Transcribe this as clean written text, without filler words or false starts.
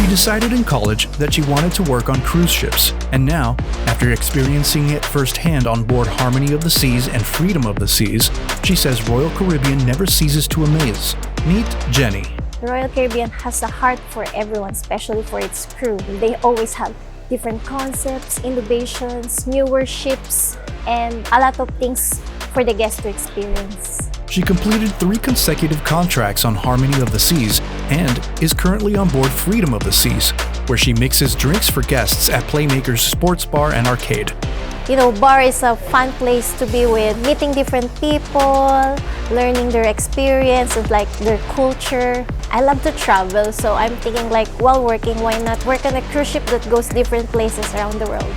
She decided in college that she wanted to work on cruise ships, and now, after experiencing it firsthand on board Harmony of the Seas and Freedom of the Seas, she says Royal Caribbean never ceases to amaze. Meet Jenny. Royal Caribbean has a heart for everyone, especially for its crew. They always have different concepts, innovations, newer ships, and a lot of things for the guests to experience. She completed 3 consecutive contracts on Harmony of the Seas and is currently on board Freedom of the Seas, where she mixes drinks for guests at Playmaker's Sports Bar and Arcade. You know, bar is a fun place to be with, meeting different people, learning their experience of like their culture. I love to travel, so I'm thinking like while working, why not work on a cruise ship that goes different places around the world.